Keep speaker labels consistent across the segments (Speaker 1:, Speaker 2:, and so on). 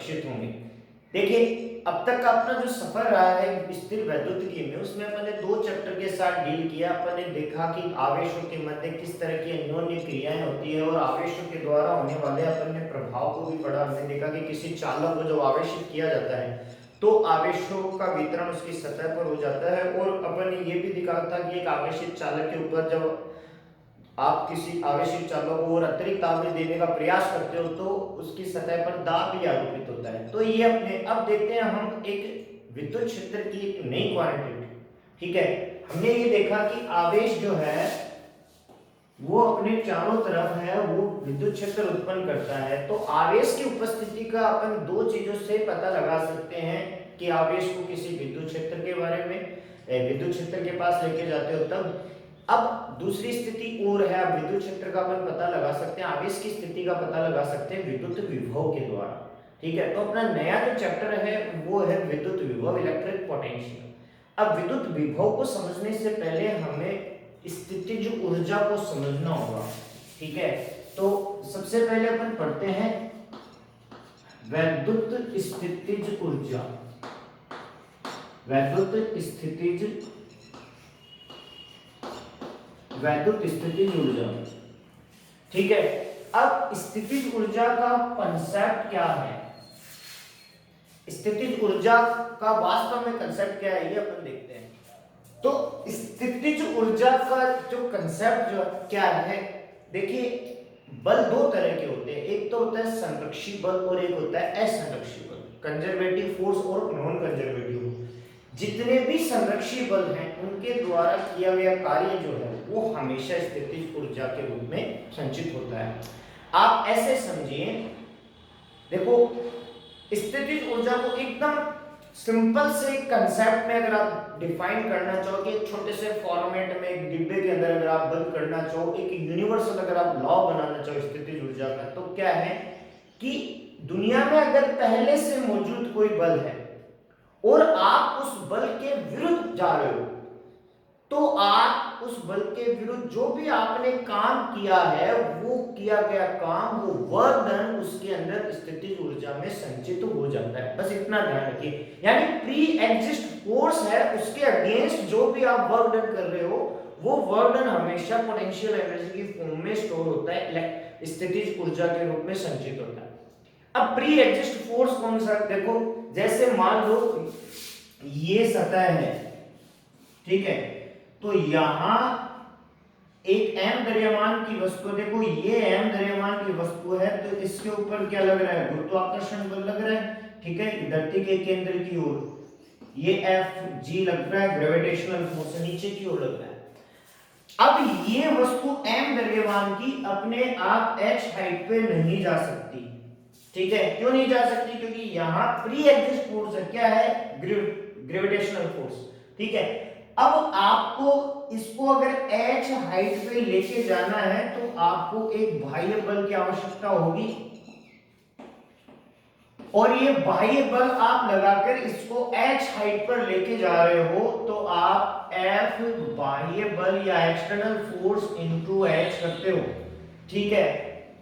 Speaker 1: सुरक्षित होंगे। देखिए, अब तक का अपना जो सफर रहा है स्थिर वैद्युतिकी में, उसमें अपन ने 2 चैप्टर के साथ डील किया। अपन ने देखा कि आवेशों के मध्य किस तरह की अन्योन्य क्रियाएं होती है और आवेशों के द्वारा होने वाले अपन ने प्रभाव को भी पढ़ा। हमने देखा कि किसी चालक को जब आवेशित किया जाता है तो आवेशों का वितरण उसकी सतह पर हो जाता है, और अपन ने ये भी दिखा था कि एक आवेशित चालक के ऊपर जब आप किसी आवेशित चालक को और अतिरिक्त आवेश देने का प्रयास करते हो तो उसकी सतह पर दाब भी आरोपित होता है। तो ये अपने अब देखते हैं हम एक विद्युत क्षेत्र की एक नई क्वांटिटी। ठीक है, हमने ये देखा कि आवेश जो है वो अपने चारों तरफ है, वो विद्युत क्षेत्र उत्पन्न करता है। तो आवेश की उपस्थिति का अपन 2 चीजों से पता लगा सकते हैं कि आवेश को किसी विद्युत क्षेत्र के बारे में विद्युत क्षेत्र के पास लेके जाते हो तब। अब दूसरी स्थिति और है, अब विद्युत क्षेत्र का अपन पता लगा सकते हैं, आवेश की स्थिति का पता लगा सकते हैं विद्युत विभव के द्वारा। ठीक है, तो अपना नया जो चैप्टर है वो है विद्युत विभव, इलेक्ट्रिक पोटेंशियल। अब विद्युत विभव को समझने से पहले हमें स्थितिज ऊर्जा को समझना होगा। ठीक है, तो सबसे पहले अपन पढ़ते हैं वैद्युत स्थितिज ऊर्जा। वैद्युत स्थितिज ऊर्जा। ठीक है, अब स्थितिज ऊर्जा का कंसेप्ट क्या है, स्थितिज ऊर्जा का वास्तव में कंसेप्ट क्या है, ये अपन देखते हैं। तो स्थितिज ऊर्जा का जो कंसेप्ट जो क्या है, देखिए बल 2 तरह के होते हैं, एक तो होता है संरक्षी बल और एक होता है असंरक्षी बल, कंजर्वेटिव फोर्स और नॉन कंजर्वेटिव। जितने भी संरक्षी बल हैं उनके द्वारा किया गया कार्य जो है वो हमेशा स्थितिज ऊर्जा के रूप में संचित होता है। आप ऐसे समझिए, देखो स्थितिज ऊर्जा को एकदम सिंपल से कंसेप्ट में अगर आप डिफाइन करना चाहो कि एक छोटे से फॉर्मेट में एक डिब्बे के अंदर अगर आप बंद करना चाहो, एक यूनिवर्सल अगर आप लॉ बनाना चाहो स्थितिज ऊर्जा का, तो क्या है कि दुनिया में अगर पहले से मौजूद कोई बल है और आप उस बल के विरुद्ध जा रहे हो, तो आप उस बल के विरुद्ध जो भी आपने काम किया है वो किया गया काम, वो वर्क डन उसके अंदर स्थितिज ऊर्जा में संचित हो जाता है। बस इतना ध्यान रखिए, यानी प्री एग्जिस्ट फोर्स है उसके अगेंस्ट जो भी आप वर्क डन कर रहे हो वो वर्क डन हमेशा पोटेंशियल एनर्जी की फॉर्म में स्टोर होता है, स्थितिज ऊर्जा के रूप में संचित होता है। अब प्री एग्जिस्ट फोर्स कौन सा, देखो जैसे मान लो ये सतह है, ठीक है, तो यहां एक m द्रव्यमान की वस्तु, देखो ये m द्रव्यमान की वस्तु है, तो इसके ऊपर क्या लग रहा है, गुरुत्वाकर्षण बल लग रहा है। ठीक है, धरती के केंद्र की ओर ये Fg लग रहा है, ग्रेविटेशनल फोर्स नीचे की ओर लग रहा है। अब ये वस्तु m द्रव्यमान की अपने आप h हाइट पे नहीं जा सकती। ठीक है, क्यों नहीं जा सकती, क्योंकि यहां प्री एग्जिस्ट फोर्स है, क्या है, ग्रेविटेशनल फोर्स। ठीक है, अब आपको इसको अगर h हाइट पे लेके जाना है तो आपको एक बाह्य बल की आवश्यकता होगी, और ये बाह्य बल आप लगाकर इसको h हाइट पर लेके जा रहे हो तो आप F बाह्य बल या एक्सटर्नल फोर्स इनटू h करते हो। ठीक है,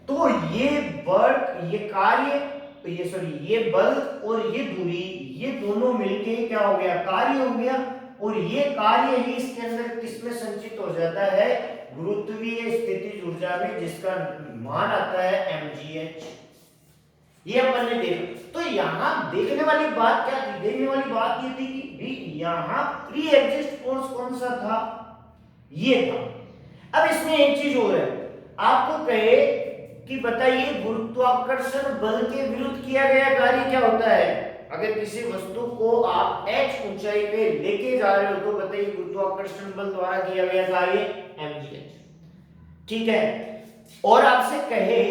Speaker 1: तो ये वर्क, ये कार्य, तो ये सॉरी ये बल और ये दूरी, ये दोनों मिलके क्या हो गया, कार्य हो गया, और ये कार्य ही इसके अंदर किसमें संचित हो जाता है, गुरुत्वीय स्थितिज ऊर्जा में, जिसका मान आता है mgh। ये अपन ने देखा। तो यहां देखने वाली बात क्या थी, देखने वाली बात ये थी कि भी यहां प्री एग्जिस्ट फोर्स कौन सा था, ये था। अब इसमें एक चीज और है, आपको कहे कि बताइए गुरुत्वाकर्षण बल के विरुद्ध किया गया कार्य क्या होता है। अगर किसी वस्तु को आप h ऊंचाई पे लेके जा रहे हो तो बताइए गुरुत्वाकर्षण बल द्वारा किया गया कार्य mgh। ठीक है, और आपसे कहे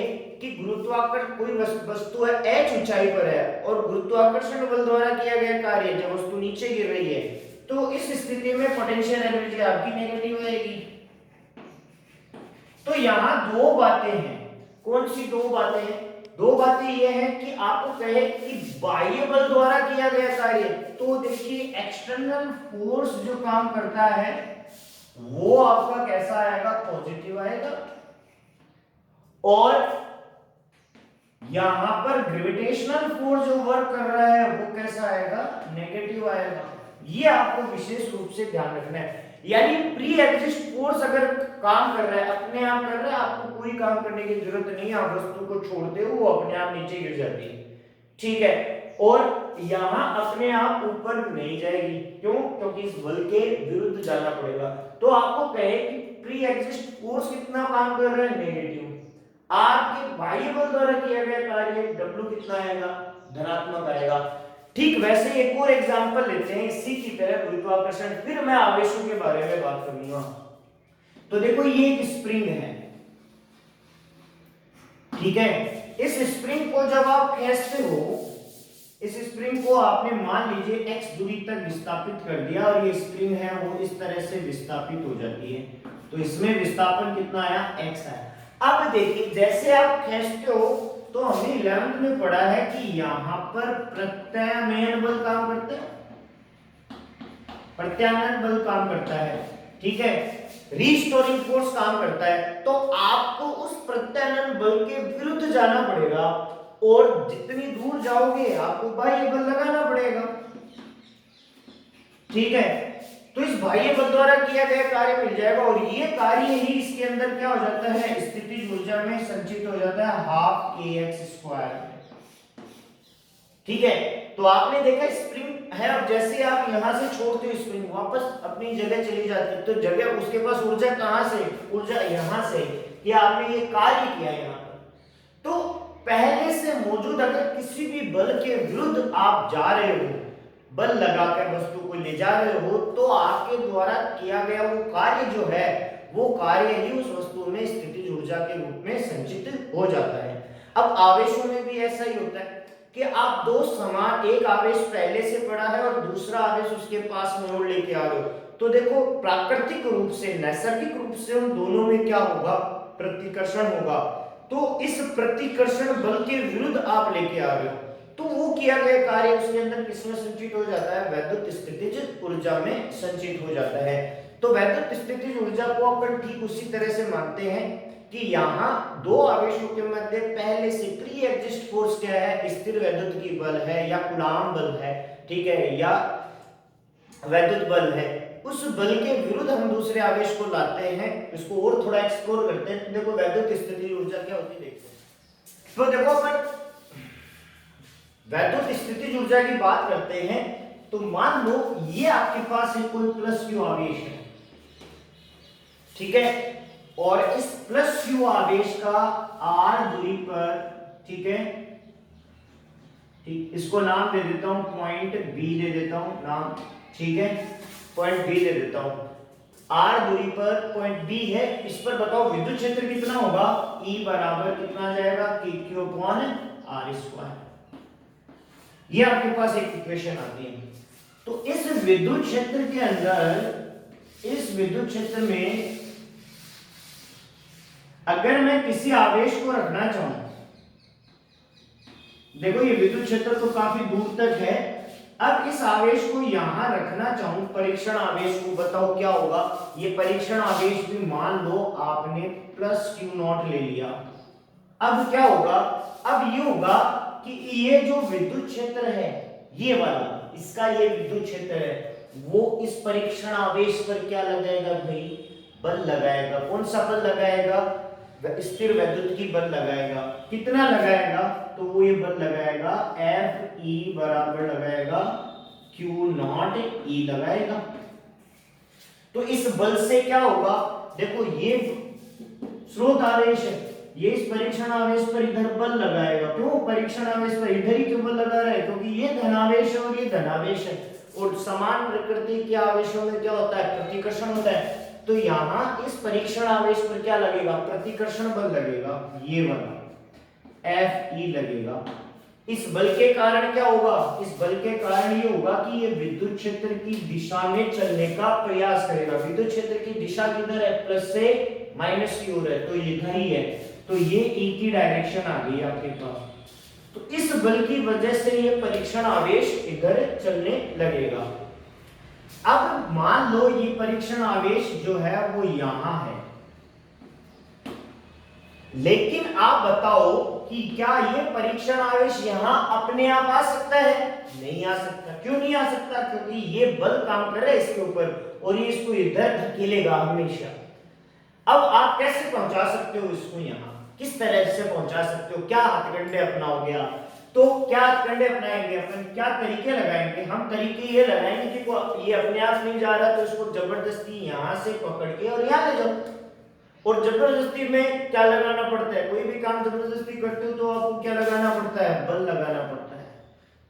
Speaker 1: कि गुरुत्वाकर्षण, कोई वस्तु है h ऊंचाई पर है और गुरुत्वाकर्षण बल द्वारा किया गया कार्य जब वस्तु नीचे गिर रही है, तो इस स्थिति में पोटेंशियल एनर्जी आपकी नेगेटिव आएगी। तो यहां 2 बातें हैं, कौन सी 2 बातें हैं, 2 बातें ये हैं कि आपको कहे कि बाह्य बल द्वारा किया गया कार्य, तो देखिए एक्सटर्नल फोर्स जो काम करता है वो आपका कैसा आएगा, पॉजिटिव आएगा, और यहां पर ग्रेविटेशनल फोर्स जो वर्क कर रहा है वो कैसा आएगा, नेगेटिव आएगा। ये आपको विशेष रूप से ध्यान रखना है। यानी प्री एग्जिस्ट फोर्स अगर काम कर रहा है, अपने आप कर रहा है, आपको कोई काम करने की जरूरत नहीं है, आप वस्तु को छोड़ते हो वो अपने आप नीचे गिर जाती है, ठीक है। और यहां अपने आप ऊपर नहीं जाएगी, क्यों, क्योंकि इस बल के विरुद्ध जाना पड़ेगा। तो आपको कहे कि प्री एग्जिस्ट फोर्स कितना काम कर रहा है, नेगेटिव। आपके बाह्य बल द्वारा किया गया कार्य W कितना आएगा, धनात्मक आएगा। ठीक वैसे एक और एग्जांपल लेते हैं इसी की तरह गुरुत्वाकर्षण, फिर मैं आवेशों के बारे में बात करूंगा। तो देखो ये एक स्प्रिंग है, ठीक है। इस स्प्रिंग को जब आप खींचते हो, इस स्प्रिंग को आपने मान लीजिए x दूरी तक विस्थापित कर दिया और ये स्प्रिंग है वो इस तरह से विस्थापित हो जाती है, तो इसमें विस्थापन कितना आया, x आया। अब देखिए जैसे आप खींचते हो तो हमने 11th में पढ़ा है कि यहां पर प्रत्यानयन बल काम करता है, प्रत्यानयन बल काम करता है, ठीक है, रीस्टोरिंग फोर्स काम करता है। तो आपको उस प्रत्यानयन बल के विरुद्ध जाना पड़ेगा और जितनी दूर जाओगे आपको बाह्य बल लगाना पड़ेगा, ठीक है। तो इस बाह्य बल द्वारा किया गया कार्य मिल जाएगा और ये कार्य ही इसके अंदर क्या हो जाता है, स्थितिज ऊर्जा में संचित हो जाता है 12kx², ठीक है। तो आपने देखा स्प्रिंग है, अब जैसे आप यहां से छोड़ते हो स्प्रिंग वापस अपनी जगह चली जाती है, तो जगह उसके पास ऊर्जा कहां से, ऊर्जा यहां से, कि आपने ये कार्य किया यहां पर। तो पहले से मौजूद अगर किसी भी बल के विरुद्ध आप जा रहे हो, बल लगाकर वस्तु को ले जा रहे हो, तो आपके द्वारा किया गया वो कार्य जो है वो कार्य ही उस वस्तु में स्थितिज ऊर्जा के रूप में संचित हो जाता है। अब आवेशों में भी ऐसा ही होता है कि आप दो समान, एक आवेश पहले से पड़ा है और दूसरा आवेश उसके पास में और लेके आ रहे हो, तो देखो प्राकृतिक रूप से, नैसर्गिक रूप से उन दोनों में क्या होगा, प्रतिकर्षण होगा। तो इस प्रतिकर्षण बल के विरुद्ध आप लेके आ रहे हो, तो वो किया गया कार्य उसके अंदर किसमें संचित हो जाता है, वैद्युत स्थितिज ऊर्जा में संचित हो जाता है। तो वैद्युत स्थितिज ऊर्जा को अपन ठीक उसी तरह से मानते हैं कि यहाँ दो आवेशों के मध्य पहले से प्री एग्जिस्ट फोर्स क्या है, स्थिर वैद्युत की बल है या कूलॉम बल है, ठीक है, या वैद्युत बल है। उस बल के विरुद्ध हम दूसरे आवेश को लाते हैं, इसको और थोड़ा एक्सप्लोर करते हैं। तो देखो वैद्युत स्थितिज ऊर्जा क्या होती है, देखते हैं। तो देखो अपन वैद्युत स्थितिज ऊर्जा की बात करते हैं, तो मान लो ये आपके पास एक कोई प्लस क्यू आवेश है, ठीक है, और इस प्लस क्यू आवेश का r दूरी पर, ठीक है, ठीक, इसको नाम दे देता हूं पॉइंट बी दे देता हूं नाम, ठीक है, पॉइंट बी दे देता हूं। r दूरी पर पॉइंट बी है, इस पर बताओ विद्युत क्षेत्र कितना होगा, E बराबर कितना आ जाएगा, kq/r²। ये आपके पास एक इक्वेशन आती है। तो इस विद्युत क्षेत्र के अंदर, इस विद्युत क्षेत्र में अगर मैं किसी आवेश को रखना चाहूं, देखो ये विद्युत क्षेत्र तो काफी दूर तक है, अब इस आवेश को यहां रखना चाहूं, परीक्षण आवेश को, बताओ क्या होगा। ये परीक्षण आवेश भी मान लो आपने +Q0 ले लिया, अब क्या होगा, अब ये होगा कि ये जो विद्युत क्षेत्र है ये वाला, इसका ये विद्युत क्षेत्र है, वो इस परीक्षण आवेश पर क्या लगाएगा भाई, बल लगाएगा। कौन सा बल लगाएगा, स्थिर वैद्युत की बल लगाएगा। कितना लगाएगा, तो वो ये बल लगाएगा Fe बराबर लगाएगा Q0E लगाएगा। तो इस बल से क्या होगा, देखो ये स्रोत आवेश है, ये इस परीक्षण आवेश पर इधर बल लगाएगा। क्यों परीक्षण आवेश पर इधर ही क्यों बल लगा रहा है, क्योंकि ये धनावेश है और ये धनावेश है, और समान प्रकृति के आवेशों में क्या होता है, प्रतिकर्षण होता है। तो यहाँ इस परीक्षण आवेश पर क्या लगेगा, प्रतिकर्षण बल लगेगा, ये वाला Fe लगेगा। इस बल के कारण क्या होगा, इस बल के कारण ये होगा कि ये विद्युत क्षेत्र की दिशा में चलने का प्रयास करेगा। विद्युत क्षेत्र की दिशा किधर है, प्लस से माइनस की ओर है, तो इधर ही है, तो ये E की डायरेक्शन आ गई आपके पास। तो इस बल की वजह से ये परीक्षण आवेश इधर चलने लगेगा। अब मान लो ये परीक्षण आवेश जो है वो यहां है, लेकिन आप बताओ कि क्या ये परीक्षण आवेश यहां अपने आप आ सकता है? नहीं आ सकता। क्यों नहीं आ सकता? क्योंकि ये बल काम कर रहा है इसके ऊपर और ये इसको इधर धकेलेगा हमेशा। अब आप कैसे पहुंचा सकते हो इसको यहां? किस तरह से पहुंचा सकते हो? क्या हथकंडे अपनाओगे आप? तो क्या हथकंडे अपनाएंगे अपन? क्या तरीके लगाएंगे? हम तरीके ये लगाएंगे कि ये अपने आप नहीं जा रहा तो इसको जबरदस्ती यहां से पकड़ के और यहां ले जाओ। और जबरदस्ती में क्या लगाना पड़ता है? कोई भी काम जबरदस्ती करते हो तो आपको क्या लगाना पड़ता है? बल लगाना पड़ता है।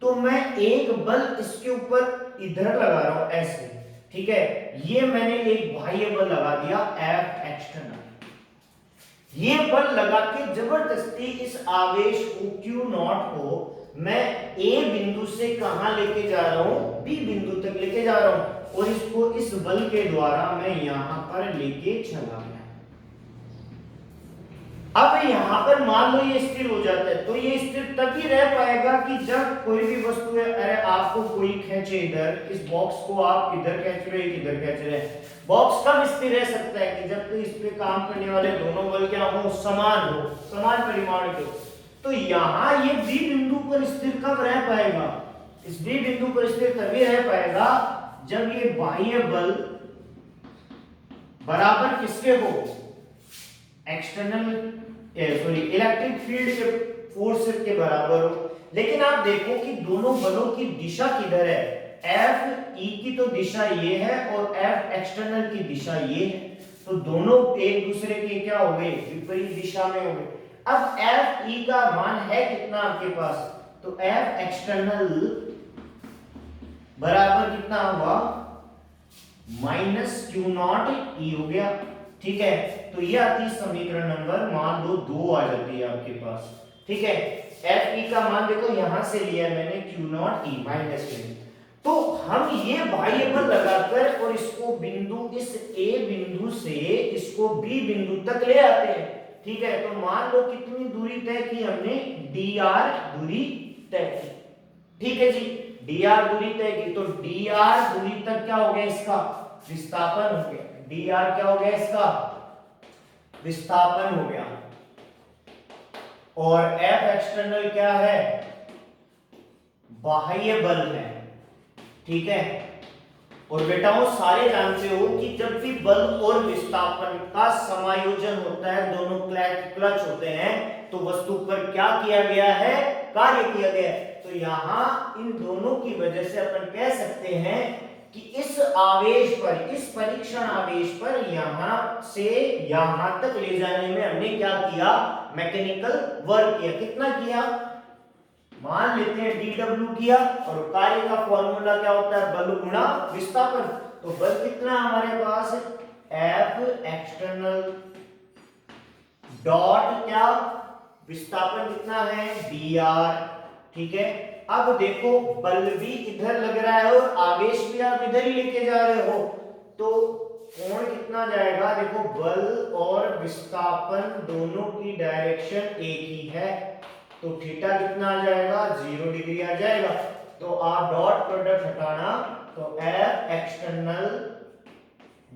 Speaker 1: तो मैं एक बल इसके ऊपर इधर लगा रहा हूं ऐसे, ठीक है। ये मैंने एक बाह्य बल लगा दिया F एक्सटर्नल। ये बल लगा के जबरदस्ती इस आवेश को Q नॉट को मैं A बिंदु से कहां लेके जा रहा हूं? B बिंदु तक लेके जा रहा हूं और इसको इस बल के द्वारा मैं यहां पर लेके चला गया। अब यहां पर मान लो ये स्थिर हो जाता है, तो ये स्थिर तभी रह पाएगा कि जब कोई भी वस्तु है, अरे आपको कोई खींचे इधर, इस बॉक्स को आप इधर खींच रहे हैं, इधर खींच रहे हैं। बॉक्स कब स्थिर रह सकता है? कि जब तो इस पे काम करने वाले दोनों बल क्या हो? समान हो, समान परिमाण के हो। तो यहां ये बी बिंदु पर स्थिर कब रह पाएगा? इस बी बिंदु पर स्थिर तभी रह पाएगा जब ये बाह्य बल बराबर किसके हो? एक्सटर्नल इलेक्ट्रिक फील्ड के फोर्स के बराबर हो। लेकिन आप देखो कि दोनों बलों की दिशा किधर है? F E की तो दिशा ये है और F एक्सटर्नल की दिशा ये है, तो दोनों एक दूसरे के क्या हो गए? विपरीत दिशा में हो गए। अब F E का मान है कितना आपके पास? तो F एक्सटर्नल बराबर कितना हुआ? माइनस क्यू नॉट ई हो गया, ठीक है। तो ये आती समीकरण नंबर मान लो 2 आ जाती है आपके पास, ठीक है। एफ ई का मान देखो यहां से लिया मैंने Q naught E minus Q. तो हम ये बाह्य बल लगाकर और इसको बिंदु इस ए बिंदु से इसको बी बिंदु तक ले आते हैं, ठीक है। तो मान लो कितनी दूरी तय की हमने? डी आर दूरी तय की, ठीक है जी। dr दूरी तय की, तो dr दूरी तक क्या हो गया? इसका विस्थापन हो गया। dr क्या हो गया? इसका विस्थापन हो गया। और F एक्सटर्नल क्या है? बाह्य बल है, ठीक है। और बेटाओं सारे जानते हो कि जब भी बल और विस्थापन का समायोजन होता है, दोनों क्लच होते हैं, तो वस्तु पर क्या किया गया है? कार्य किया गया है। तो यहां इन दोनों की वजह से अपन कह सकते हैं कि इस आवेश पर, इस परीक्षण आवेश पर यहां से यहां तक ले जाने में हमने क्या किया? मैकेनिकल वर्क किया। कितना किया? मान लेते हैं dw किया, और कार्य का फॉर्मूला क्या होता है? बल गुणा विस्थापन। तो बल कितना हमारे पास? F एक्सटर्नल डॉट क्या? विस्थापन कितना है? dr, ठीक है। अब देखो बल भी इधर लग रहा है और आवेश भी आप इधर ही लेके जा रहे हो, तो कोण कितना जाएगा? देखो बल और विस्थापन दोनों की डायरेक्शन एक ही है, तो थीटा कितना आ जाएगा? 0 डिग्री आ जाएगा। तो आप डॉट प्रोडक्ट हटाना, तो F external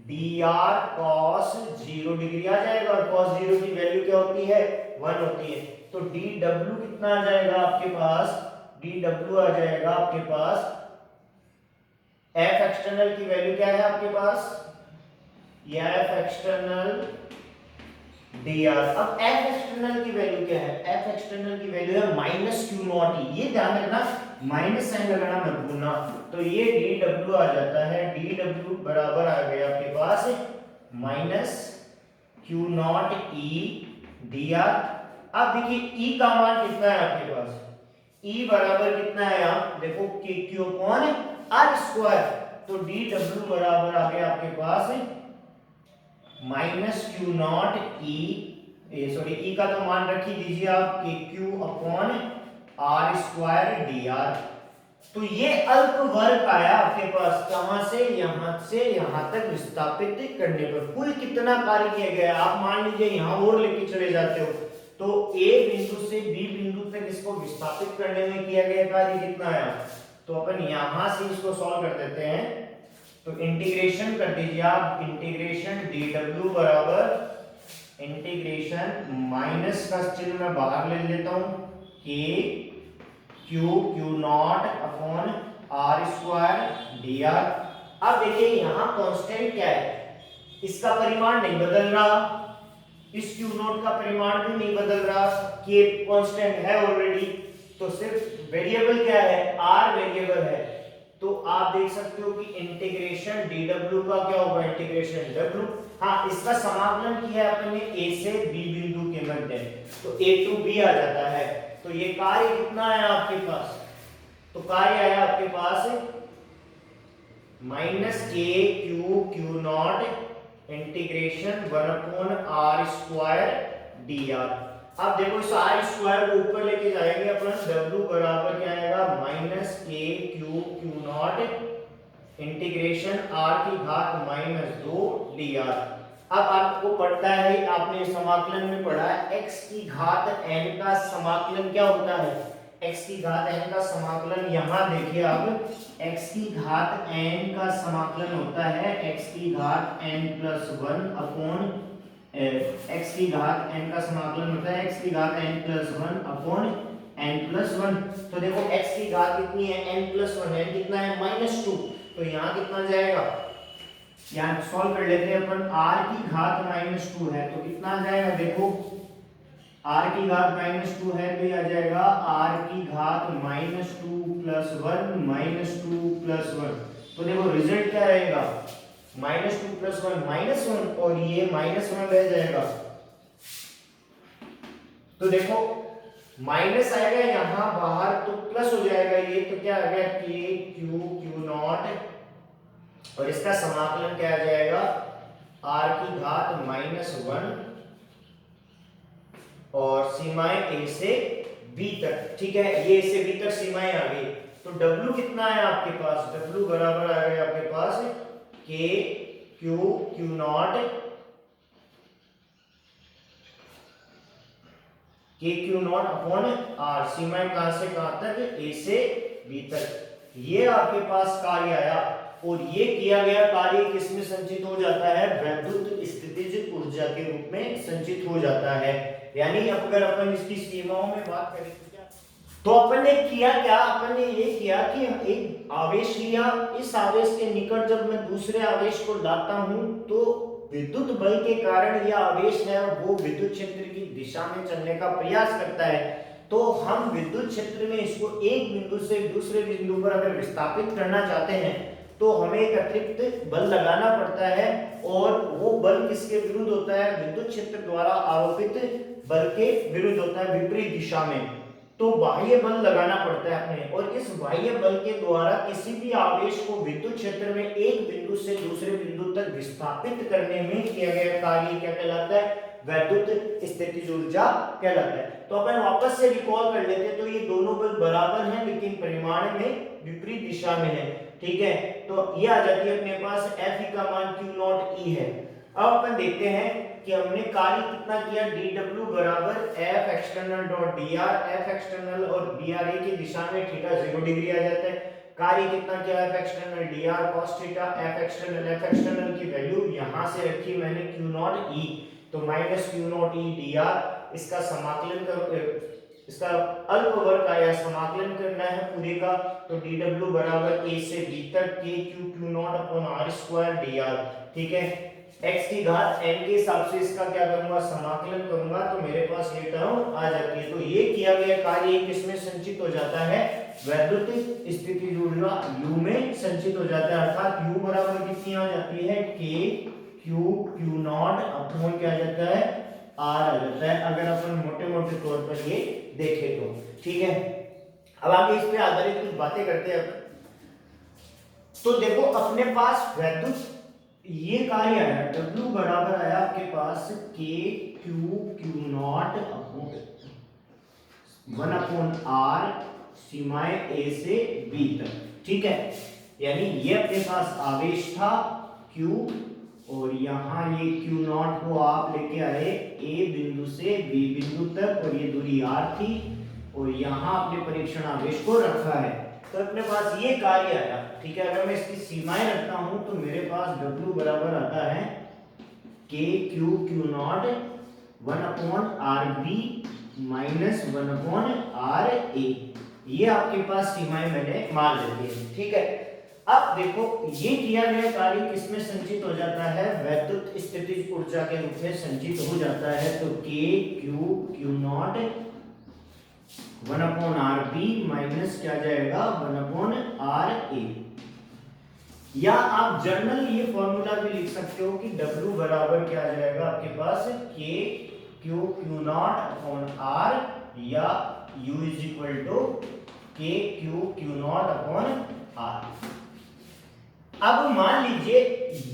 Speaker 1: dr cos 0 degree आ जाएगा, और cos 0 की वैल्यू क्या होती है? 1 होती है। तो dw कितना आ जाएगा आपके पास? dw आ जाएगा आपके पास, F एक्सटर्नल की वैल्यू क्या है आपके पास? ये F एक्सटर्नल dr। अब F एक्सटर्नल की वैल्यू क्या है? F एक्सटर्नल की वैल्यू है माइनस क्यू नॉट ई। ये ध्यान रखना, माइनस साइन लगाना मत भूलना। तो ये dw आ जाता है, dw बराबर आ गया आपके पास minus Q naught E dr। अब देखिए E का मान कितना है आपके पास? E बराबर कितना है? आप देखो Q अपॉन R स्क्वायर। तो dw बराबर आ गया आपके पास माइनस क्यू नॉट ई का तो मान रख ही दीजिए आप, Q upon R square dr। तो ये अल्प वर्क आया आपके पास, कहां से? यहां से यहां तक विस्थापित करने पर कुल कितना कार्य किया गया? आप मान लीजिए यहां और लेके चले जाते हो, तो A बिंदु से B बिंदु तक इसको विस्थापित करने में किया गया कार्य कितना आया? तो अपन यहां से इसको सॉल्व कर देते हैं। तो इंटीग्रेशन कर दीजिए आप, इंटीग्रेशन dw बराबर इंटीग्रेशन माइनस का चिन्ह मैं बाहर ले लेता हूं, K Q naught upon R square D R. अब देखिए यहां कांस्टेंट क्या है, इसका परिमाण नहीं बदल रहा, इस क्यू नॉट का परिमाण भी नहीं बदल रहा, के कांस्टेंट है ऑलरेडी, तो सिर्फ वेरिएबल क्या है, आर वेरिएबल है। तो आप देख सकते हो कि इंटीग्रेशन dw का क्या होगा, इंटीग्रेशन w। हाँ, इसका समाकलन किया है अपन ने a से b बिंदु के मध्य, तो a टू b आ जाता है। तो ये कार्य कितना है आपके पास, तो कार्य आया आपके पास माइनस के Q not integration 1/r² dr। अब देखो इस आर स्क्वायर को ऊपर लेके जाएंगे अपन, w बराबर क्या आएगा, माइनस के क्यू नॉट इंटीग्रेशन r की घात -2 dr। अब आपको पढ़ता है, आपने समाकलन में पढ़ा है x की घात n का समाकलन क्या होता है, x की घात n का समाकलन, यहां देखिए आप, x की घात n का समाकलन होता है x की घात n+1 अपॉन x की घात n का समाकलन होता है x की घात n+1 अपॉन n+1। तो देखो x की घात कितनी है, n+1 है, कितना है, -2, तो यहाँ कितना जाएगा, यहाँ सॉल्व कर लेते हैं अपन, r की घात -2 है तो कितना आ जाएगा, देखो r की घात -2 है तो ये आ जाएगा r की घात -2 + 1 -2 + 1। तो देखो रिजल्ट क्या रहेगा, -2 + 1 -1, और ये -1 रह जाएगा। तो देखो माइनस आएगा यहाँ बाहर तो प्लस हो जाएगा, ये तो क्या आ गया, के क्यू नॉट, और इसका समाकलन क्या आ जाएगा, r की घात -1 और सीमाएं a से b तक, ठीक है, ये a से b तक सीमाएं आ गई। तो w कितना है आपके पास, w बराबर आ गया आपके पास K Q naught upon r, सीमाएं कहां से कहां तक, a से b तक। ये आपके पास कार्य आया, और ये किया गया कार्य किसमें संचित हो जाता है, वैद्युत स्थितिज ऊर्जा के रूप में संचित हो जाता है। यानी अगर अपन इसकी सीमाओं में बात करें तो अपन ने किया क्या, अपन ने ये किया कि एक आवेश लिया, इस आवेश के निकट जब मैं दूसरे आवेश को लाता हूं तो विद्युत बल के कारण यह आवेश है वो विद्युत क्षेत्र की दिशा में चलने का प्रयास करता है। तो हम विद्युत क्षेत्र में इसको एक बिंदु से दूसरे बिंदु पर अगर विस्थापित करना चाहते हैं तो हमें एक अतिरिक्त बल लगाना पड़ता है, और वो बल किसके विरुद्ध होता है, विद्युत क्षेत्र द्वारा आरोपित बल के विरुद्ध होता है, विपरीत दिशा में। तो बाह्य बल लगाना पड़ता है अपने, और इस बाह्य बल के द्वारा किसी भी आवेश को विद्युत क्षेत्र में एक बिंदु से दूसरे बिंदु तक विस्थापित करने में किया गया कार्य क्या कहलाता है, वैद्युत स्थितिज ऊर्जा कहलाता है। तो अपन वापस से रिकॉल कर लेते हैं, तो ये दोनों बल बराबर हैं लेकिन परिमाण में विपरीत दिशा में है, ठीक है। तो ये आ जाती है अपने पास Fe का मान Q नॉट E है। अब अपन देखते हैं कि हमने कार्य कितना किया, dw बराबर F external dot dr, F external और dr की दिशा में थीटा 0 डिग्री आ जाता है। कार्य कितना किया, F external dr cos theta, F external की वैल्यू यहां से रखी मैंने Q नॉट E, तो -Q नॉट E dr, इसका समाकलन कर, इसका अल्प वर्ग का या समाकलन करना है पूरे का, तो dw बराबर a से b तक k q naught upon r² dr, ठीक है। x की घात n के हिसाब से इसका क्या करूंगा, समाकलन करूंगा, तो मेरे पास ये टर्म आ जाती है। तो ये किया गया कार्य किसमें संचित हो जाता है, वैद्युत स्थितिज ऊर्जा u में संचित हो जाता है, अर्थात u बराबर कितनी आ जाती है, k q नॉट अपॉन क्या आ जाता है, r आ जाता है, अगर अपन मोटे तौर पर ये देखें तो, ठीक है। अब आगे इस पे आधारित कुछ बातें करते हैं। तो देखो अपने पास वैद्युत ये कार्य आया, W बराबर आया आपके पास K Q naught upon 1/r, सीमाएं A से B तक, ठीक है। यानी ये अपने पास आवेश था Q, और यहाँ ये Q नॉट को आप लेके आए A बिंदु से B बिंदु तक, और ये दूरी R थी, और यहाँ अपने परीक्षण आवेश को रखा है, तो अपने पास ये कार्य आया, ठीक है। अगर मैं इसकी सीमाएं रखता हूं तो मेरे पास W बराबर आता है K Q naught 1 upon R B minus 1 upon R A, ये आपके पास सीमाएं मैंने मान लेती है। ठीक है, अब देखो ये किया गया कार्य किसमें संचित हो जाता है, वैद्युत स्थितिज ऊर्जा के रूप में संचित हो जाता है। तो K Q Q naught 1 upon R B minus क्या जाएगा 1 अपॉन आर ए, या आप जर्नल ये फॉर्मूला भी लिख सकते हो कि W बराबर क्या आ जाएगा आपके पास K Q Q naught upon R, या U is equal to K Q Q naught upon R. अब मान लीजिए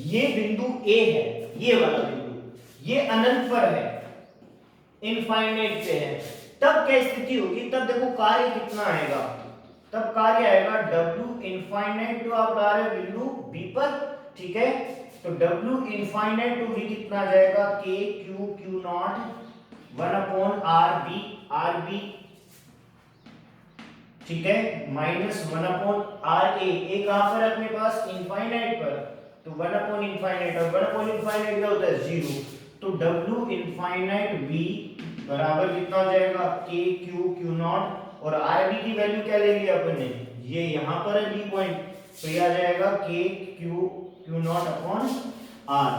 Speaker 1: ये बिंदु A है, ये वाला बिंदु ये अनंत पर है, इनफाइनाइट पे है, तब क्या स्थिति होगी, तब देखो कार्य कितना आएगा, तब कार्य आएगा W इनफाइनाइट टू आप ला रहे बिंदु B पर। ठीक है, तो W इनफाइनाइट टू V कितना आ जाएगा K Q Q naught 1 upon R B, ठीक है, माइनस 1 अपॉन आर ए कहां पर अपने पास इनफाइनाइट पर, तो 1 अपॉन इनफाइनाइट, और 1 अपॉन इनफाइनाइट क्या होता है 0, तो W इनफाइनाइट V बराबर कितना हो जाएगा K Q Q नॉट, और आर बी की वैल्यू क्या ले लिया अपन ने, ये यहां पर है बी पॉइंट, तो ये आ जाएगा K Q Q naught upon R,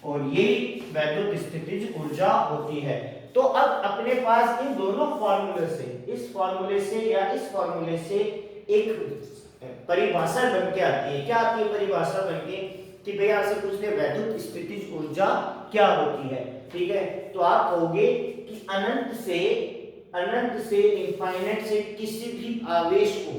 Speaker 1: और ये वैद्युत स्थितिज ऊर्जा होती है। तो अब अपने पास इन दोनों फार्मूले से, इस फार्मूले से या इस फार्मूले से एक परिभाषा बन के आती है। क्या आती है परिभाषा बन के, कि भैया आपसे पूछ ले वैद्युत स्थितिज ऊर्जा क्या होती है। ठीक है, तो आप कहोगे कि अनंत से इनफाइनाइट से किसी भी आवेश को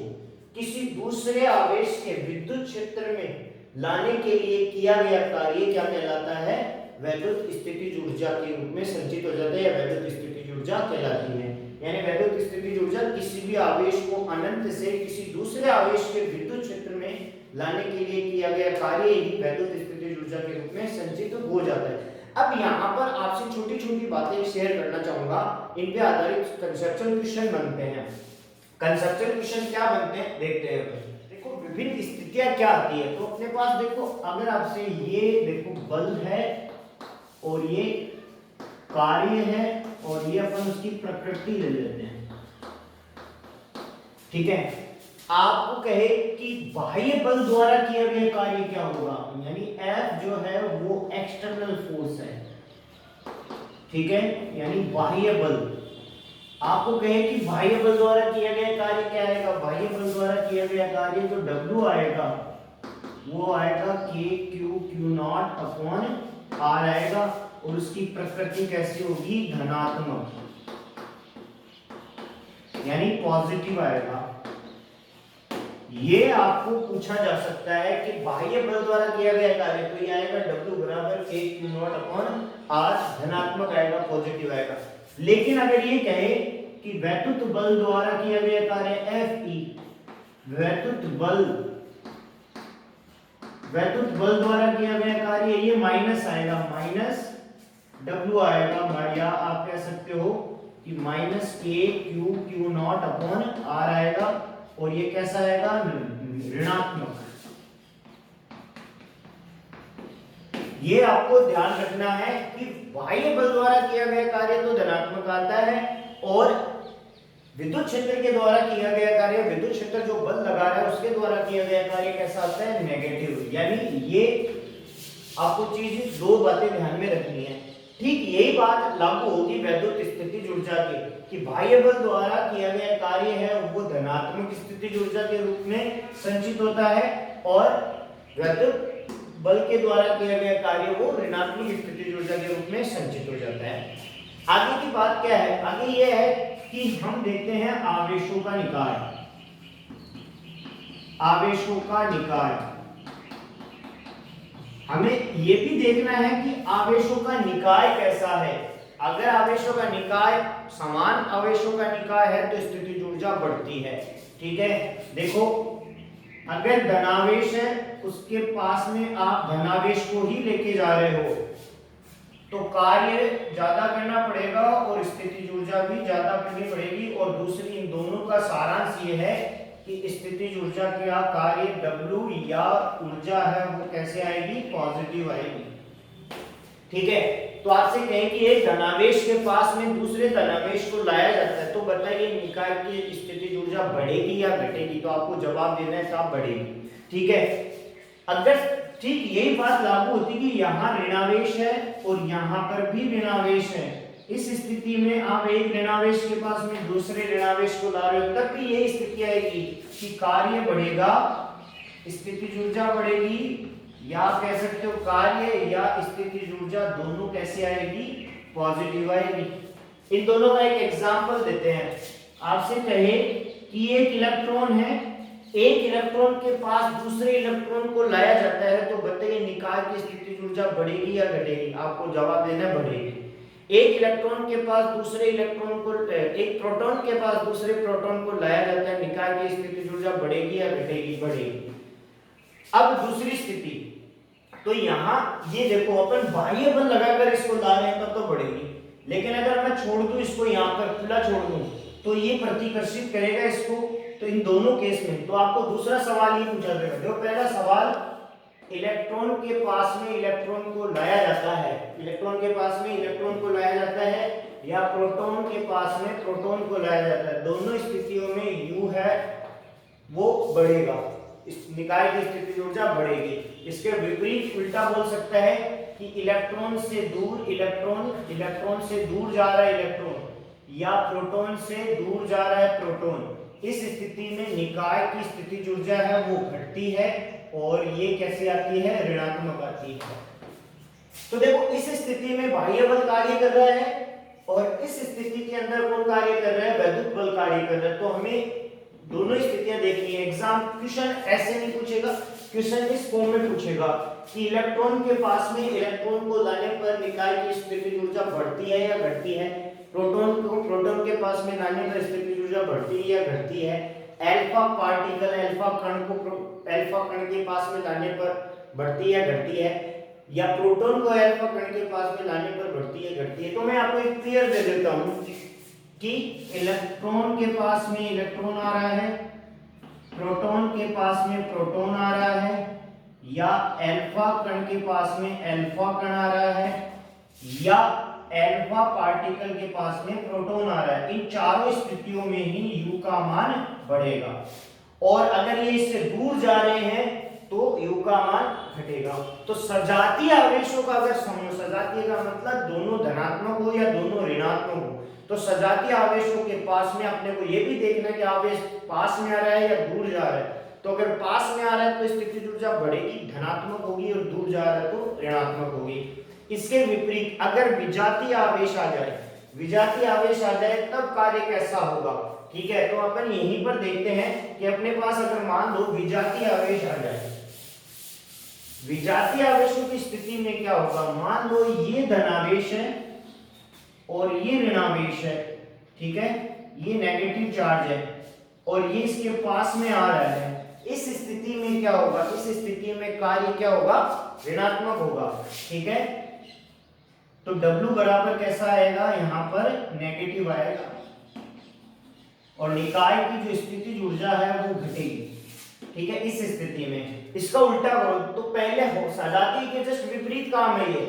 Speaker 1: किसी दूसरे आवेश के विद्युत क्षेत्र में लाने के लिए किया गया कार्य क्या कहलाता है, वैद्युत स्थितिज ऊर्जा के रूप में संचित हो जाता है, या वैद्युत स्थितिज ऊर्जा कहलाती है। यानी वैद्युत स्थितिज ऊर्जा किसी भी आवेश को अनंत से किसी दूसरे आवेश के विद्युत क्षेत्र में लाने के लिए किया गया कार्य ही वैद्युत स्थितिज ऊर्जा के रूप में संचित हो जाता है। अब यहाँ पर आपसे छोटी छोटी बातें शेयर करना चाहूंगा, इन पे आधारित कंसेप्चुअल क्वेश्चन बनते हैं। कंसेप्चुअल क्वेश्चन क्या बनते हैं देखते हैं। देखो विभिन्न स्थितियां क्या आती है, तो अपने पास देखो अगर आपसे ये देखो बल है और ये कार्य है और ये अपन उसकी प्रकृति ले लेते हैं। ठीक है, आपको कहे कि बाह्य बल द्वारा किया गया कार्य क्या होगा, यानी F जो है वो एक्सटर्नल फोर्स है। ठीक है, यानी बाह्य बल, आपको कहे कि बाह्य बल द्वारा किया गया कार्य क्या आएगा, बाह्य बल द्वारा किया गया कार्य जो W आएगा वो आएगा K Q Q naught upon R आएगा, और उसकी प्रकृति कैसी होगी धनात्मक, यानी पॉजिटिव आएगा। ये आपको पूछा जा सकता है कि बाह्य बल द्वारा किया गया कार्य, तो ये आएगा W बराबर K Q naught upon R, धनात्मक आएगा पॉजिटिव आएगा। लेकिन अगर ये कहे कि वैद्युत बल द्वारा किया गया कार्य Fe, वैद्युत बल द्वारा किया गया कार्य ये माइनस आएगा, माइनस W आएगा, या आप कह सकते हो कि minus K Q Q naught upon R आएगा, और ये कैसा आएगा ऋणात्मक। ये आपको ध्यान रखना है कि बाह्य बल द्वारा किया गया कार्य तो धनात्मक आता है, और विद्युत क्षेत्र के द्वारा किया गया कार्य, विद्युत क्षेत्र जो बल लगा रहा है उसके द्वारा किया गया कार्य कैसा आता है नेगेटिव। यानी ये आपको चीज दो बातें ध्यान में रखनी है। ठीक यही बात लागू होगी वैद्युत स्थितिज ऊर्जा के, कि बाह्य बल द्वारा किया गया कार्य है वो धनात्मक स्थितिज ऊर्जा के रूप में संचित होता है, और वैद्युत बल के द्वारा किया गया कार्य वो ऋणात्मक स्थितिज ऊर्जा के रूप में संचित हो जाता है। आगे की बात क्या है, आगे ये है कि हम देखते हैं आवेशों का निकाय। आवेशों का निकाय, हमें ये भी देखना है कि आवेशों का निकाय कैसा है। अगर आवेशों का निकाय समान आवेशों का निकाय है तो स्थितिज ऊर्जा बढ़ती है। ठीक है, देखो अगर धनावेश है उसके पास में आप धनावेश को ही लेके जा रहे हो तो कार्य ज्यादा करना पड़ेगा और स्थितिज ऊर्जा भी ज्यादा करनी पड़ेगी। और दूसरी इन दोनों का सारांश ये है कि स्थितिज ऊर्जा का कार्य W या ऊर्जा है वो कैसे आएगी पॉजिटिव आएगी। ठीक है, तो आपसे कहें कि एक धनावेश के पास में दूसरे धनावेश को लाया जाता है, तो बताइए निकाय की स्थितिज ऊर्जा बढ़ेगी या घटेगी? तो आपको जवाब देना है साहब बढ़ेगी। ठीक है, अगर ठीक यही बात लागू होती कि यहाँ ऋणावेश है और यहाँ पर भी ऋणावेश है, इस स्थिति में आप एक ऋणावेश के पास में दूसरे ऋणावेश को ला रहे हो, तब भी यही स्थिति आएगी कि कार्य बढ़ेगा, स्थितिज ऊर्जा बढ़ेगी, या कह सकते हो कार्य या स्थितिज ऊर्जा दोनों कैसे आएगी? पॉजिटिव आएगी। इन दोनों का एक एग्जांपल देते हैं। आपसे कहे कि एक इलेक्ट्रॉन है, एक इलेक्ट्रॉन के पास दूसरे इलेक्ट्रॉन को लाया जाता है, तो बताइए निकाय की स्थितिज ऊर्जा बढ़ेगी या घटेगी? आपको जवाब देना बढ़ेगी। एक इलेक्ट्रॉन के पास दूसरे इलेक्ट्रॉन को, एक प्रोटॉन के पास दूसरे प्रोटॉन को लाया जाता है, निकाय की स्थितिज ऊर्जा बढ़ेगी या घटेगी? बढ़ेगी। अब दूसरी स्थिति, तो यहाँ ये देखो अपन बाह्य बल लगाकर इसको ला रहे हैं तब तो बढ़ेगी, लेकिन अगर मैं छोड़ दूं इसको यहाँ पर खुला छोड़ दूं तो ये प्रतिकर्षित करेगा इसको। तो इन दोनों केस में तो आपको दूसरा सवाल ये पूछा जाएगा। जो पहला सवाल, इलेक्ट्रॉन के पास में इलेक्ट्रॉन को लाया जाता है, इलेक्ट्रॉन के पास में इलेक्ट्रॉन को लाया जाता है या प्रोटॉन के पास में प्रोटॉन को लाया जाता है, दोनों स्थितियों में U है वो बढ़ेगा, इस निकाय की स्थितिज ऊर्जा बढ़ेगी। इसके विपरीत उल्टा बोल सकता है कि इलेक्ट्रॉन से दूर इलेक्ट्रॉन, इलेक्ट्रॉन से दूर जा रहा है इलेक्ट्रॉन, या प्रोटॉन से दूर जा रहा है प्रोटॉन, इस स्थिति में निकाय की स्थितिज ऊर्जा है वो घटती है और ये कैसे आती है? ऋणात्मक आती है। तो देखो इस स्थिति में बाह्य बल कार्य कर रहा है और इस स्थिति के अंदर कौन कार्य कर रहा है? वैद्युत बल कार्य कर रहा है। तो हमें दोनों स्थितियां देखनी है। एग्जाम क्वेश्चन ऐसे नहीं पूछेगा, क्वेश्चन इस फॉर्म में पूछेगा कि इलेक्ट्रॉन के पास में इलेक्ट्रॉन को लाने पर निकाय की स्थितिज ऊर्जा बढ़ती है या घटती है? प्रोटॉन को प्रोटॉन के पास में लाने पर स्थितिज ऊर्जा बढ़ती है या घटती है? अल्फा पार्टिकल, अल्फा कण को अल्फा कण के पास में लाने पर बढ़ती है घटती है, या प्रोटॉन को अल्फा कण के पास में लाने पर बढ़ती है घटती है? तो मैं आपको एक क्लियर दे देता हूं कि इलेक्ट्रॉन के पास में इलेक्ट्रॉन आ रहा है, प्रोटॉन के पास में प्रोटॉन आ रहा है, या अल्फा कण के पास में अल्फा कण आ रहा है, या अल्फा पार्टिकल के पास में प्रोटॉन आ रहा है, इन चारों स्थितियों में ही U का मान बढ़ेगा। और अगर ये इससे दूर जा रहे हैं तो U का मान घटेगा। तो सजातीय आवेशों का अगर समूह, सजातीय का मतलब दोनों धनात्मक हो या दोनों ऋणात्मक हो, तो सजातीय आवेशों के पास में अपने को ये भी देखना है कि आवेश पास में आ रहा है या दूर जा रहा है। तो अगर पास में आ रहा है तो स्थितिज ऊर्जा बढ़ेगी, धनात्मक होगी, और दूर जा रहा है तो ऋणात्मक होगी। इसके विपरीत अगर विजातीय आवेश आ जाए, विजातीय आवेश आ जाए तब कार्य कैसा होगा? ठीक है, तो अपन यहीं पर देखते हैं कि अपने पास अगर मान लो विजातीय आवेश आ जाए, विजातीय आवेशों की स्थिति में क्या होगा? मान लो ये धनावेश है और ये ऋणावेश है, ठीक है, ये नेगेटिव चार्ज है और ये इसके पास में आ रहा है। इस स्थिति में क्या होगा? इस स्थिति में कार्य क्या होगा? ऋणात्मक होगा। ठीक है, तो W बराबर कैसा आएगा? यहां पर नेगेटिव आएगा और निकाय की जो स्थितिज ऊर्जा है वो घटेगी। ठीक है, इस स्थिति में इसका उल्टा करो तो पहले हो सजातीय के जस्ट विपरीत काम है ये।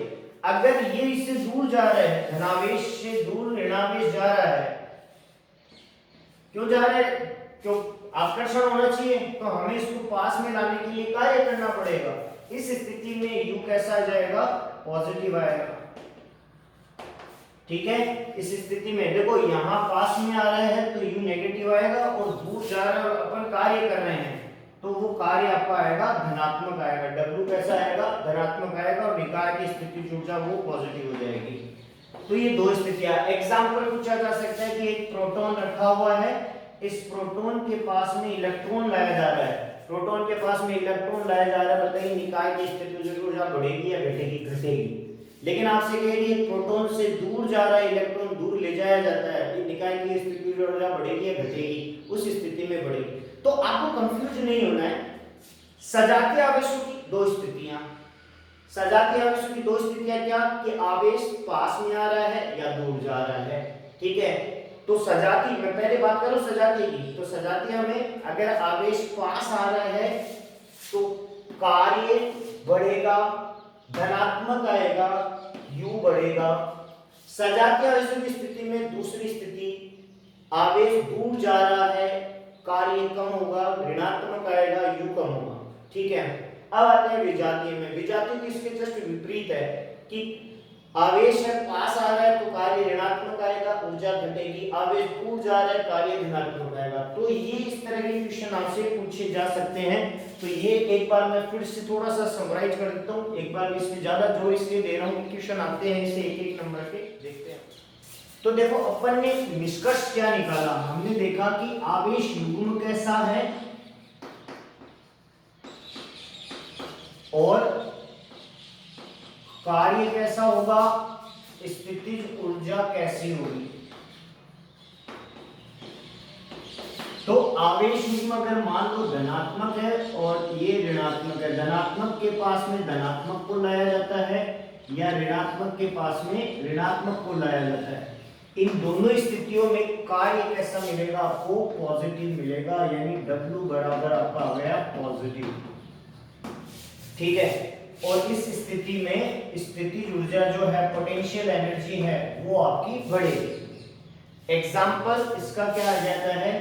Speaker 1: अगर ये इससे दूर जा रहा है, धनावेश से दूर ऋणावेश जा रहा है, क्यों जा रहा है? क्यों? आकर्षण होना चाहिए, तो हमें इसको पास में लाने के लिए कार्य करना पड़ेगा। इस स्थिति में U कैसा आ जाएगा? पॉजिटिव आएगा। ठीक है, इस स्थिति में देखो यहां पास में आ रहा है तो U नेगेटिव आएगा और दूर जा रहा है और अपन कार्य कर रहे हैं तो वो कार्य आपका आएगा धनात्मक आएगा। W कैसा आएगा? धनात्मक आएगा और निकाय की स्थितिज ऊर्जा वो पॉजिटिव हो जाएगी। तो ये दो स्थितियां। एग्जांपल पूछा जा सकता है कि एक प्रोटॉन रखा हुआ है, इस प्रोटॉन के पास में इलेक्ट्रॉन लाया जा रहा है, प्रोटॉन के पास में इलेक्ट्रॉन लाया जा रहा है, बताइए निकाय की स्थितिज ऊर्जा बढ़ेगी या घटेगी? घटेगी। लेकिन आपसे कहेगी प्रोटॉन से दूर जा रहा है इलेक्ट्रॉन, दूर ले जाया जाता है, निकाय की स्थितिज ऊर्जा बढ़ेगी या घटेगी? उस स्थिति में बढ़ेगी। तो आपको कंफ्यूज नहीं होना है। सजातीय आवेशों की दो स्थितियां, सजातीय आवेशों की दो स्थितियां क्या? कि आवेश पास में आ रहा है या दूर जा रहा है। ठीक है, तो सजातीय, मैं पहले बात करूं सजातीय की, तो सजातीय में अगर आवेश पास आ रहा है तो कार्य बढ़ेगा, धनात्मक आएगा, U बढ़ेगा। सजातीय आवेशों की स्थिति में दूसरी स्थिति, आवेश दूर जा रहा है, कार्य कम होगा, ऋणात्मक आएगा, U कम होगा। ठीक है, अब आते हैं विजातीय में। विजातीय की इसके जस्ट विपरीत है कि आवेश है पास आ रहा है तो कार्य ऋणात्मक आएगा, ऊर्जा घटेगी, आवेश दूर जा रहा है, कार्य धनात्मक आएगा। तो ये इस तरह के क्वेश्चन आपसे पूछे जा सकते हैं। तो ये एक बार मैं फिर से थोड़ा सा समराइज कर देता हूँ, एक बार इसमें ज्यादा जो इसलिए दे रहा हूँ, क्वेश्चन आते हैं इसे एक एक नंबर के देखते हैं। तो देखो अपन ने निष्कर्ष क्या निकाला, हमने देखा कि आवेश युग्म कैसा है और कार्य कैसा होगा, स्थितिज ऊर्जा कैसी होगी। तो आवेश युग्म अगर मान लो धनात्मक है और ये ऋणात्मक है, धनात्मक के पास में धनात्मक को लाया जाता है या ऋणात्मक के पास में ऋणात्मक को लाया जाता है, इन दोनों स्थितियों में कार्य कैसा मिलेगा आपको, पॉजिटिव मिलेगा, यानी W बराबर आपका आ गया पॉजिटिव। ठीक है, और इस स्थिति में स्थितिज ऊर्जा जो है, पोटेंशियल एनर्जी है, वो आपकी बढ़ेगी। एग्जाम्पल इसका क्या आ जाता है,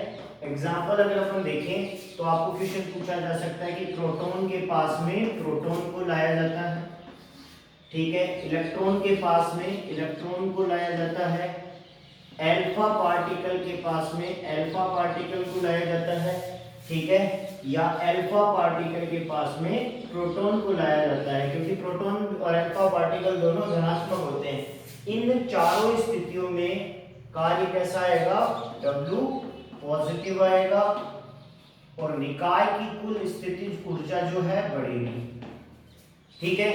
Speaker 1: एग्जाम्पल अगर अपन देखें तो आपको क्वेश्चन पूछा जा सकता है कि प्रोटॉन के पास में प्रोटॉन को लाया जाता है, ठीक है, इलेक्ट्रॉन के पास में इलेक्ट्रॉन को लाया जाता है, अल्फा पार्टिकल के पास में अल्फा पार्टिकल को लाया जाता है, ठीक है, या अल्फा पार्टिकल के पास में प्रोटॉन को लाया जाता है, क्योंकि प्रोटॉन और अल्फा पार्टिकल दोनों धनात्मक होते हैं। इन चारों स्थितियों में कार्य कैसा आएगा, W पॉजिटिव आएगा और निकाय की कुल स्थितिज ऊर्जा जो है बढ़ेगी। ठीक है,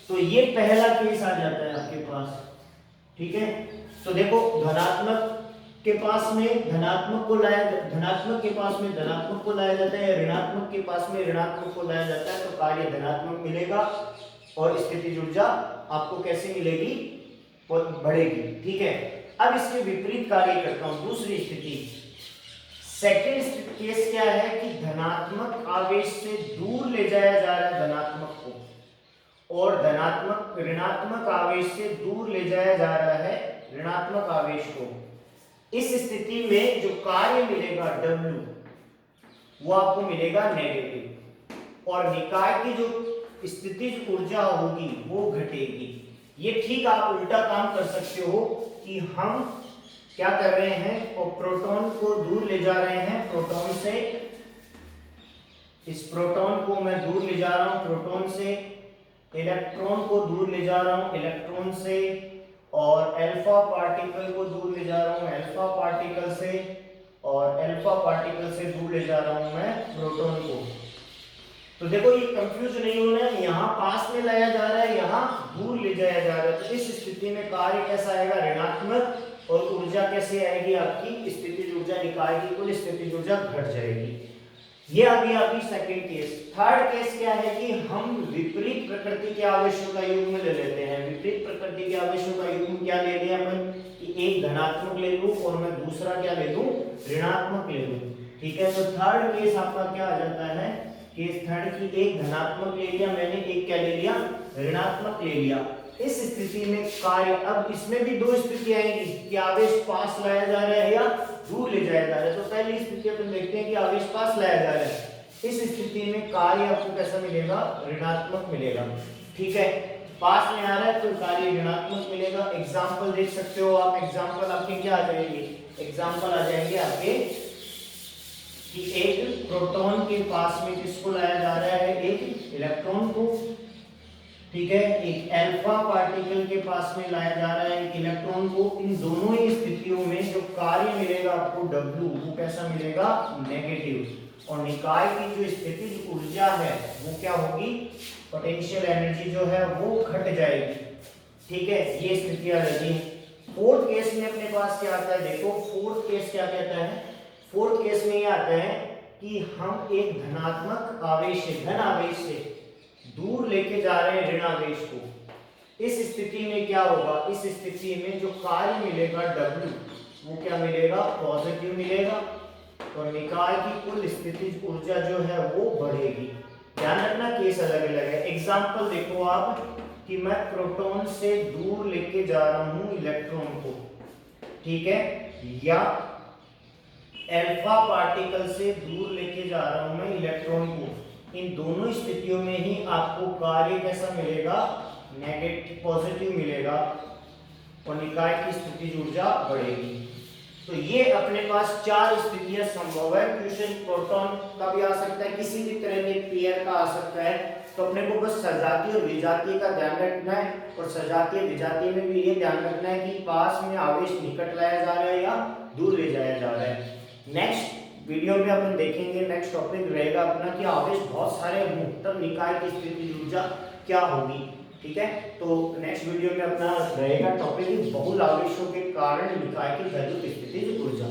Speaker 1: तो ये पहला केस आ जाता है आपके पास। ठीक है, तो देखो धनात्मक के पास में धनात्मक को लाया, धनात्मक के पास में धनात्मक को लाया जाता है, ऋणात्मक के पास में ऋणात्मक को लाया जाता है, तो कार्य धनात्मक मिलेगा और स्थितिज ऊर्जा आपको कैसे मिलेगी, बढ़ेगी। ठीक है, अब इसके विपरीत कार्य करता हूं, दूसरी स्थिति, सेकेंड केस क्या है कि धनात्मक आवेश से दूर ले जाया जा रहा है धनात्मक को, और धनात्मक ऋणात्मक आवेश से दूर ले जाया जा रहा है ऋणात्मक आवेश को। इस स्थिति में जो कार्य मिलेगा W, वो आपको मिलेगा नेगेटिव, और निकाय की जो स्थितिज ऊर्जा होगी वो घटेगी। ये ठीक आप उल्टा काम कर सकते हो कि हम क्या कर रहे हैं, और प्रोटॉन को दूर ले जा रहे हैं, प्रोटॉन से, इस प्रोटॉन को मैं दूर ले जा रहा हूं प्रोटॉन से, इलेक्ट्रॉन को दूर ले जा रहा हूं इलेक्ट्रॉन से, और अल्फा पार्टिकल को दूर ले जा रहा हूं अल्फा पार्टिकल से, और अल्फा पार्टिकल से दूर ले जा रहा हूं मैं प्रोटॉन को। तो देखो ये कंफ्यूज नहीं होना है, यहाँ पास में लाया जा रहा है, यहाँ दूर ले जाया जा रहा है। तो इस स्थिति में कार्य कैसा आएगा, ऋणात्मक, और ऊर्जा कैसे आएगी आपकी, स्थितिज ऊर्जा, निकाय की कुल स्थितिज ऊर्जा घट जाएगी। ये अभी आपकी सेकंड केस। थर्ड केस क्या है कि हम विपरीत प्रकृति के आवेशों का युग्म ले लेते हैं। विपरीत प्रकृति के आवेशों का युग्म क्या ले लिया अपन कि एक धनात्मक ले लूं और मैं दूसरा क्या ले लूं, ऋणात्मक ले लूं। ठीक है, तो थर्ड केस आपका क्या आ जाता है, केस थर्ड की एक धनात्मक ले लिया मैंने, एक क्या ले लिया, ऋणात्मक ले लिया। इस स्थिति में कार्य, अब इसमें भी दो स्थिति आएंगी कि आवेश पास लाया जा रहा है या दूर ले जाया जा रहा है। तो पहली स्थिति अपन देखते हैं कि आवेश पास लाया जा रहा है। इस स्थिति में कार्य आपको कैसा मिलेगा, ऋणात्मक मिलेगा। ठीक है, पास में आ रहा है तो कार्य ऋणात्मक मिलेगा। एग्जाम्पल देख सकते हो आप, एग्जाम्पल आपके क्या आ जाएंगे, एग्जाम्पल आ जाएंगे आपके कि एक प्रोटॉन के पास में किसको लाया जा रहा है, एक इलेक्ट्रॉन को। ठीक है, एक अल्फा पार्टिकल के पास में लाया जा रहा है एक इलेक्ट्रॉन को। इन दोनों ही स्थितियों में जो कार्य मिलेगा आपको W, वो कैसा मिलेगा, नेगेटिव, और निकाय की जो स्थितिज ऊर्जा है वो क्या होगी, पोटेंशियल एनर्जी जो है वो घट जाएगी। ठीक है, ये स्थितियां रहती हैं। फोर्थ केस में अपने पास क्या आता है, देखो फोर्थ केस क्या कहता है, फोर्थ केस में ये आता है कि हम एक धनात्मक आवेश से, धन आवेश से दूर लेके जा रहे हैं ऋण आवेश को। इस स्थिति में क्या होगा, इस स्थिति में जो कार्य मिलेगा W, वो क्या मिलेगा, पॉजिटिव मिलेगा, और निकाय की कुल स्थितिज ऊर्जा जो है वो बढ़ेगी। ध्यान रखना केस अलग अलग है। एग्जाम्पल देखो आप, कि मैं प्रोटॉन से दूर लेके जा रहा हूं इलेक्ट्रॉन को, ठीक है, या अल्फा पार्टिकल से दूर लेके जा रहा हूं मैं इलेक्ट्रॉन को, इन दोनों स्थितियों में ही आपको कार्य कैसा मिलेगा, नेगेटिव पॉजिटिव मिलेगा और निकाय की स्थितिज ऊर्जा बढ़ेगी। तो ये अपने पास चार स्थितियां संभव है। क्वेश्चन प्रोटॉन का भी आ सकता है, किसी भी तरह के पेयर का आ सकता है। तो अपने को बस सजातीय और विजातीय का ध्यान रखना है, और सजातीय विजातीय में भी ये ध्यान रखना है कि पास में आवेश निकट लाया जा रहा है या दूर ले जाया जा रहा है। नेक्स्ट वीडियो में अपन देखेंगे, नेक्स्ट टॉपिक रहेगा अपना कि आवेश बहुत सारे हों तब निकाय की स्थितिज ऊर्जा क्या होगी, ठीक है। तो नेक्स्ट वीडियो में अपना रहेगा टॉपिक बहुल आवेशों के कारण निकाय की वैद्युत स्थितिज ऊर्जा।